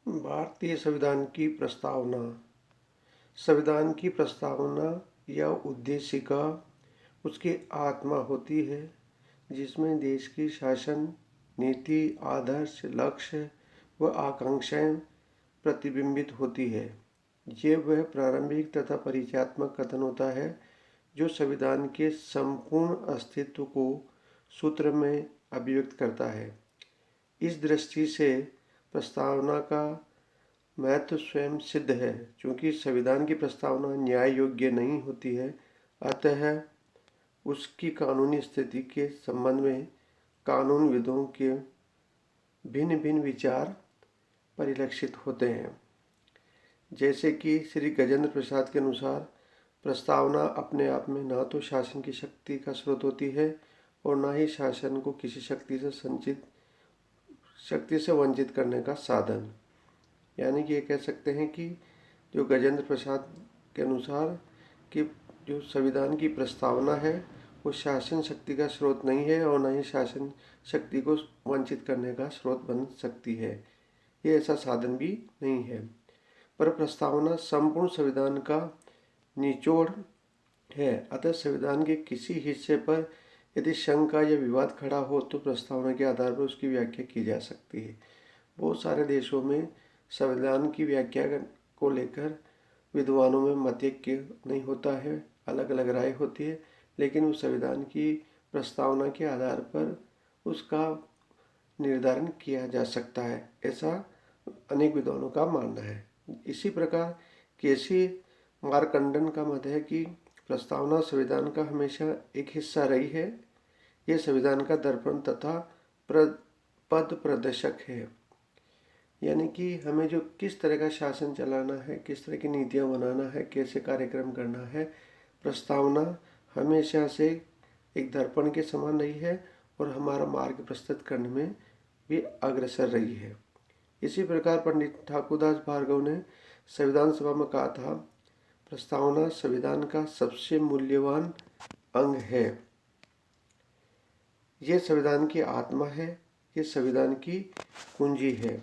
भारतीय संविधान की प्रस्तावना। संविधान की प्रस्तावना या उद्देशिका उसकी आत्मा होती है, जिसमें देश की शासन नीति, आदर्श, लक्ष्य व आकांक्षाएं प्रतिबिंबित होती है। ये वह प्रारंभिक तथा परिचयात्मक कथन होता है जो संविधान के संपूर्ण अस्तित्व को सूत्र में अभिव्यक्त करता है। इस दृष्टि से प्रस्तावना का महत्व स्वयं सिद्ध है। चूँकि संविधान की प्रस्तावना न्याय योग्य नहीं होती है, अतः उसकी कानूनी स्थिति के संबंध में कानूनविदों के भिन्न भिन्न विचार परिलक्षित होते हैं। जैसे कि श्री गजेंद्र प्रसाद के अनुसार प्रस्तावना अपने आप में ना तो शासन की शक्ति का स्रोत होती है और ना ही शासन को किसी शक्ति से वंचित करने का साधन। यानी कि ये कह सकते हैं कि जो गजेंद्र प्रसाद के अनुसार कि जो संविधान की प्रस्तावना है वो शासन शक्ति का स्रोत नहीं है और न ही शासन शक्ति को वंचित करने का स्रोत बन सकती है। ये ऐसा साधन भी नहीं है। पर प्रस्तावना संपूर्ण संविधान का निचोड़ है। अतः संविधान के किसी हिस्से पर यदि शंका या विवाद खड़ा हो तो प्रस्तावना के आधार पर उसकी व्याख्या की जा सकती है। बहुत सारे देशों में संविधान की व्याख्या को लेकर विद्वानों में मतैक्य नहीं होता है, अलग अलग राय होती है, लेकिन उस संविधान की प्रस्तावना के आधार पर उसका निर्धारण किया जा सकता है, ऐसा अनेक विद्वानों का मानना है। इसी प्रकार केसी मार्कंडन का मत है कि प्रस्तावना संविधान का हमेशा एक हिस्सा रही है। यह संविधान का दर्पण तथा पद प्रदर्शक है। यानी कि हमें जो किस तरह का शासन चलाना है, किस तरह की नीतियाँ बनाना है, कैसे कार्यक्रम करना है, प्रस्तावना हमेशा से एक दर्पण के समान रही है और हमारा मार्ग प्रस्तुत करने में भी अग्रसर रही है। इसी प्रकार पंडित ठाकुरदास भार्गव ने संविधान सभा में कहा था, प्रस्तावना संविधान का सबसे मूल्यवान अंग है। ये संविधान की आत्मा है, ये संविधान की कुंजी है।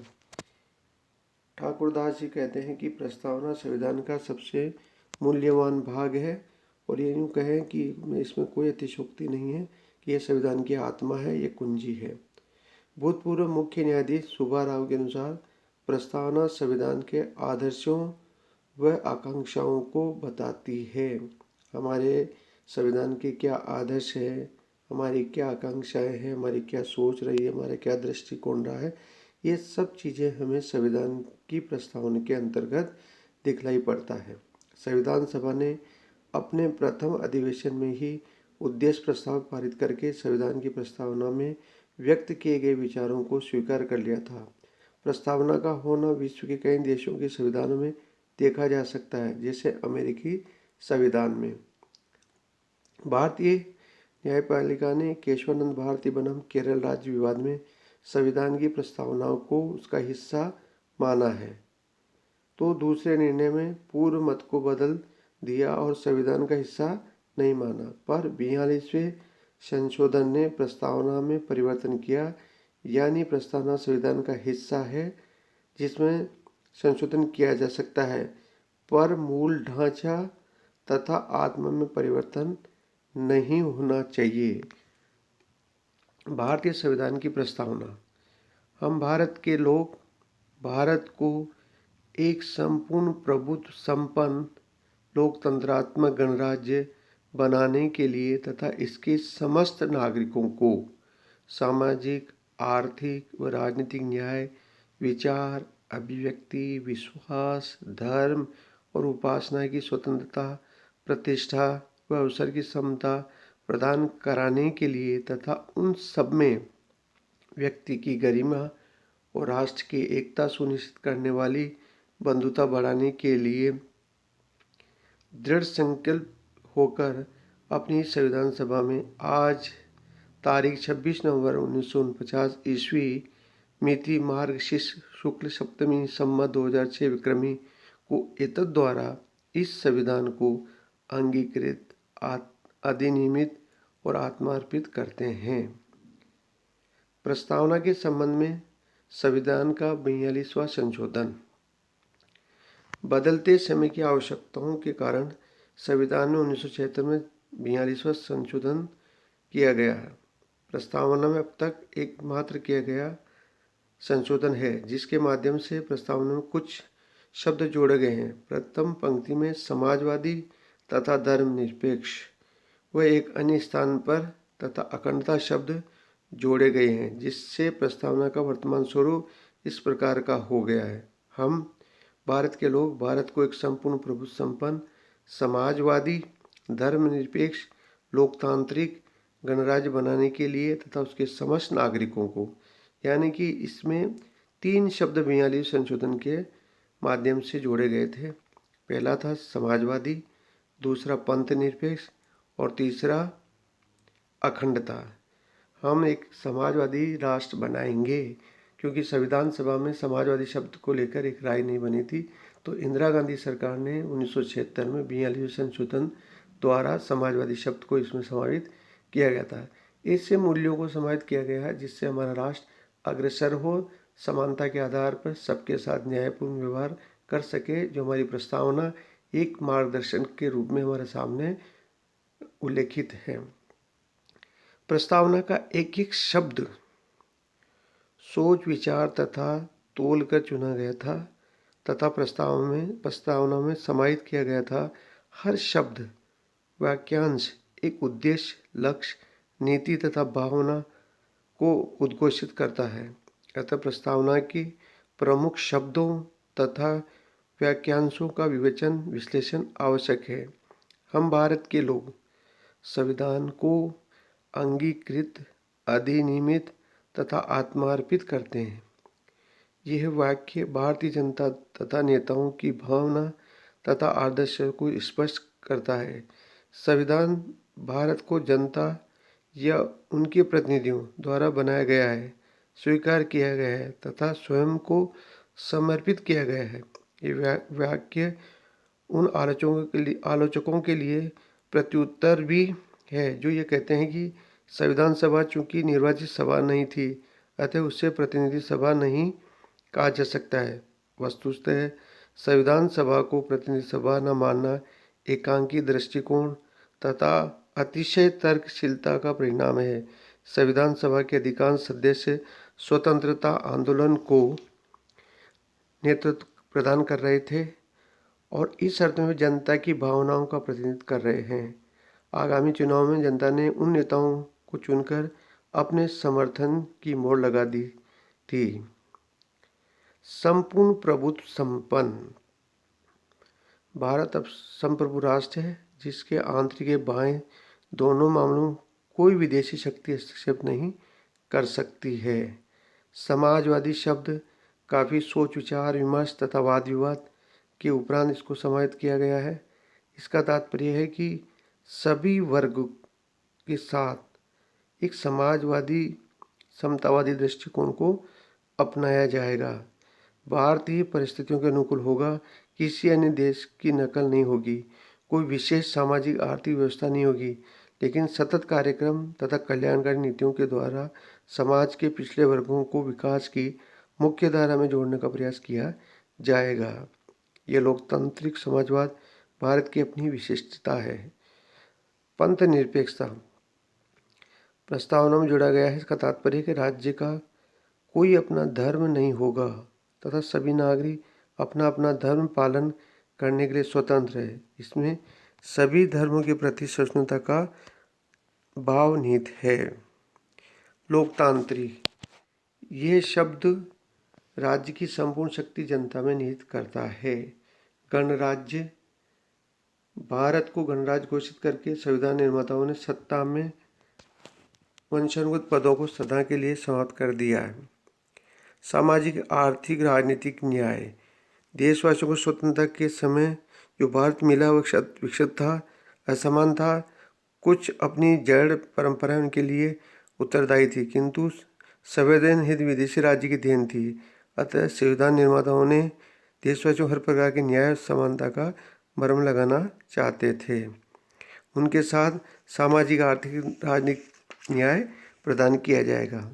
ठाकुरदास जी कहते हैं कि प्रस्तावना संविधान का सबसे मूल्यवान भाग है और ये यूँ कहें कि इसमें कोई अतिशयोक्ति नहीं है कि यह संविधान की आत्मा है, ये कुंजी है। भूतपूर्व मुख्य न्यायाधीश सुब्बा राव के अनुसार प्रस्तावना संविधान के आदर्शों व आकांक्षाओं को बताती है। हमारे संविधान के क्या आदर्श है, हमारी क्या आकांक्षाएं हैं, हमारी क्या सोच रही है, हमारा क्या दृष्टिकोण रहा है, ये सब चीज़ें हमें संविधान की प्रस्तावना के अंतर्गत दिखलाई पड़ता है। संविधान सभा ने अपने प्रथम अधिवेशन में ही उद्देश्य प्रस्ताव पारित करके संविधान की प्रस्तावना में व्यक्त किए गए विचारों को स्वीकार कर लिया था। प्रस्तावना का होना विश्व के कई देशों के संविधानों में देखा जा सकता है, जैसे अमेरिकी संविधान में। भारतीय न्यायपालिका ने केशवानंद भारती बनाम केरल राज्य विवाद में संविधान की प्रस्तावनाओं को उसका हिस्सा माना है, तो दूसरे निर्णय में पूर्व मत को बदल दिया और संविधान का हिस्सा नहीं माना। पर 42वें संशोधन ने प्रस्तावना में परिवर्तन किया, यानी प्रस्तावना संविधान का हिस्सा है जिसमें संशोधन किया जा सकता है, पर मूल ढांचा तथा आत्मा में परिवर्तन नहीं होना चाहिए। भारतीय संविधान की प्रस्तावना। हम भारत के लोग भारत को एक संपूर्ण प्रभुत्व संपन्न लोकतंत्रात्मक गणराज्य बनाने के लिए तथा इसके समस्त नागरिकों को सामाजिक, आर्थिक व राजनीतिक न्याय, विचार, अभिव्यक्ति, विश्वास, धर्म और उपासना की स्वतंत्रता, प्रतिष्ठा व अवसर की समता प्रदान कराने के लिए तथा उन सब में व्यक्ति की गरिमा और राष्ट्र की एकता सुनिश्चित करने वाली बंधुता बढ़ाने के लिए दृढ़ संकल्प होकर अपनी संविधान सभा में आज तारीख 26 नवंबर 1949 ईस्वी मिति मार्गशीर्ष शुक्ल सप्तमी संवत 2006 विक्रमी को एतद द्वारा इस संविधान को अंगीकृत, अधिनियमित और आत्मार्पित करते हैं। प्रस्तावना के संबंध में संविधान का 42वां संशोधन। बदलते समय की आवश्यकताओं के कारण संविधान में 1976 में 42वां संशोधन किया गया है। प्रस्तावना में अब तक एकमात्र किया गया संशोधन है जिसके माध्यम से प्रस्तावना में कुछ शब्द जोड़े गए हैं। प्रथम पंक्ति में समाजवादी तथा धर्मनिरपेक्ष व एक अन्य स्थान पर तथा अखंडता शब्द जोड़े गए हैं, जिससे प्रस्तावना का वर्तमान स्वरूप इस प्रकार का हो गया है। हम भारत के लोग भारत को एक संपूर्ण प्रभुत्व संपन्न समाजवादी धर्मनिरपेक्ष लोकतांत्रिक गणराज्य बनाने के लिए तथा उसके समस्त नागरिकों को, यानी कि इसमें 3 शब्द 42 संशोधन के माध्यम से जोड़े गए थे। पहला था समाजवादी, दूसरा पंथ निरपेक्ष और तीसरा अखंडता। हम एक समाजवादी राष्ट्र बनाएंगे, क्योंकि संविधान सभा में समाजवादी शब्द को लेकर एक राय नहीं बनी थी, तो इंदिरा गांधी सरकार ने 1976 में 42 संशोधन द्वारा समाजवादी शब्द को इसमें समावित किया गया था। इससे मूल्यों को समाहित किया गया है जिससे हमारा राष्ट्र अग्रसर हो, समानता के आधार पर सबके साथ न्यायपूर्ण व्यवहार कर सके, जो हमारी प्रस्तावना एक मार्गदर्शन के रूप में हमारे सामने उल्लेखित है। प्रस्तावना का एक एक शब्द सोच विचार तथा तोल कर चुना गया था तथा प्रस्तावना में समाहित किया गया था। हर शब्द वाक्यांश एक उद्देश्य, लक्ष्य, नीति तथा भावना को उद्घोषित करता है। अतः प्रस्तावना की प्रमुख शब्दों तथा वाक्यांशों का विवेचन विश्लेषण आवश्यक है। हम भारत के लोग संविधान को अंगीकृत, अधिनियमित तथा आत्मार्पित करते हैं। यह वाक्य भारतीय जनता तथा नेताओं की भावना तथा आदर्श को स्पष्ट करता है। संविधान भारत को जनता या उनके प्रतिनिधियों द्वारा बनाया गया है, स्वीकार किया गया है तथा स्वयं को समर्पित किया गया है। ये वाक्य उन आलोचकों के लिए प्रत्युत्तर भी है जो ये कहते हैं कि संविधान सभा चूंकि निर्वाचित सभा नहीं थी, अतः उससे प्रतिनिधि सभा नहीं कहा जा सकता है। वस्तुतः संविधान सभा को प्रतिनिधि सभा न मानना एकांकी दृष्टिकोण तथा अतिशय तर्कशीलता का परिणाम है। संविधान सभा के अधिकांश सदस्य स्वतंत्रता आंदोलन को नेतृत्व प्रदान कर रहे थे और इस अर्थ में जनता की भावनाओं का प्रतिनिधित्व कर रहे हैं। आगामी चुनाव में जनता ने उन नेताओं को चुनकर अपने समर्थन की मोहर लगा दी थी। संपूर्ण प्रभुत्व संपन्न भारत अब संप्रभु राष्ट्र है जिसके आंतरिक एवं बाह्य दोनों मामलों कोई विदेशी शक्ति हस्तक्षेप नहीं कर सकती है। समाजवादी शब्द काफ़ी सोच विचार विमर्श तथा वाद विवाद के उपरांत इसको समाहित किया गया है। इसका तात्पर्य है कि सभी वर्ग के साथ एक समाजवादी समतावादी दृष्टिकोण को अपनाया जाएगा। भारतीय परिस्थितियों के अनुकूल होगा, किसी अन्य देश की नकल नहीं होगी, कोई विशेष सामाजिक आर्थिक व्यवस्था नहीं होगी, लेकिन सतत कार्यक्रम तथा कल्याणकारी नीतियों के द्वारा समाज के पिछड़े वर्गों को विकास की मुख्य धारा में जोड़ने का प्रयास किया जाएगा। यह लोकतांत्रिक समाजवाद भारत की अपनी विशिष्टता है। पंथ निरपेक्षता प्रस्तावना में जोड़ा गया है। इसका तात्पर्य है कि राज्य का कोई अपना धर्म नहीं होगा तथा सभी नागरिक अपना अपना धर्म पालन करने के लिए स्वतंत्र है। इसमें सभी धर्मों के प्रति सहिष्णुता का भाव निहित है। लोकतांत्रिक यह शब्द राज्य की संपूर्ण शक्ति जनता में निहित करता है। गणराज्य भारत को गणराज्य घोषित करके संविधान निर्माताओं ने सत्ता में वंशानुगत पदों को सदा के लिए समाप्त कर दिया है। सामाजिक आर्थिक राजनीतिक न्याय देशवासियों को स्वतंत्रता के समय जो भारत मिला वो विकसित था, असमान था। कुछ अपनी जड़ परंपराएं उनके लिए उत्तरदायी थी, किंतु संवैधानिक हित विदेशी राज्य की देन थी। अतः संविधान निर्माताओं ने देशवासियों हर प्रकार के न्याय समानता का मरहम लगाना चाहते थे। उनके साथ सामाजिक आर्थिक राजनीतिक न्याय प्रदान किया जाएगा।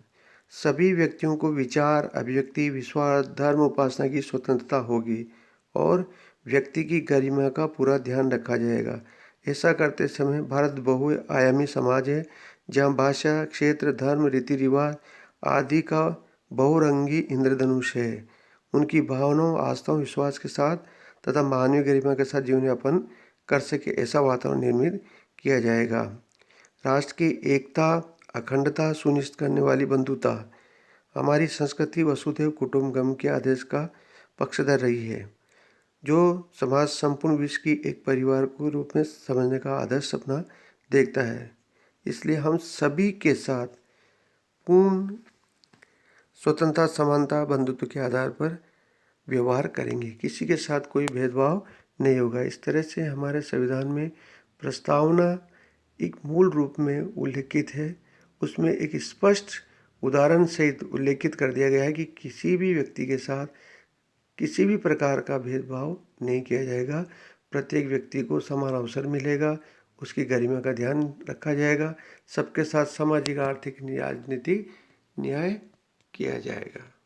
सभी व्यक्तियों को विचार, अभिव्यक्ति, विश्वास, धर्म, उपासना की स्वतंत्रता होगी और व्यक्ति की गरिमा का पूरा ध्यान रखा जाएगा। ऐसा करते समय भारत बहुआयामी समाज है, जहाँ भाषा, क्षेत्र, धर्म, रीति रिवाज आदि का बहुरंगी इंद्रधनुष है। उनकी भावनाओं, आस्थाओं, विश्वास के साथ तथा मानवीय गरिमा के साथ जीवन यापन कर सके, ऐसा वातावरण निर्मित किया जाएगा। राष्ट्र की एकता, अखंडता सुनिश्चित करने वाली बंधुता हमारी संस्कृति वसुधैव कुटुंबकम के आदेश का पक्षधर रही है, जो समाज संपूर्ण विश्व की एक परिवार के रूप में समझने का आदर्श सपना देखता है। इसलिए हम सभी के साथ पूर्ण स्वतंत्रता, समानता, बंधुत्व के आधार पर व्यवहार करेंगे। किसी के साथ कोई भेदभाव नहीं होगा। इस तरह से हमारे संविधान में प्रस्तावना एक मूल रूप में उल्लिखित है। उसमें एक स्पष्ट उदाहरण सहित उल्लेखित कर दिया गया है कि किसी भी व्यक्ति के साथ किसी भी प्रकार का भेदभाव नहीं किया जाएगा। प्रत्येक व्यक्ति को समान अवसर मिलेगा, उसकी गरिमा का ध्यान रखा जाएगा, सबके साथ सामाजिक, आर्थिक, राजनीतिक न्याय किया जाएगा।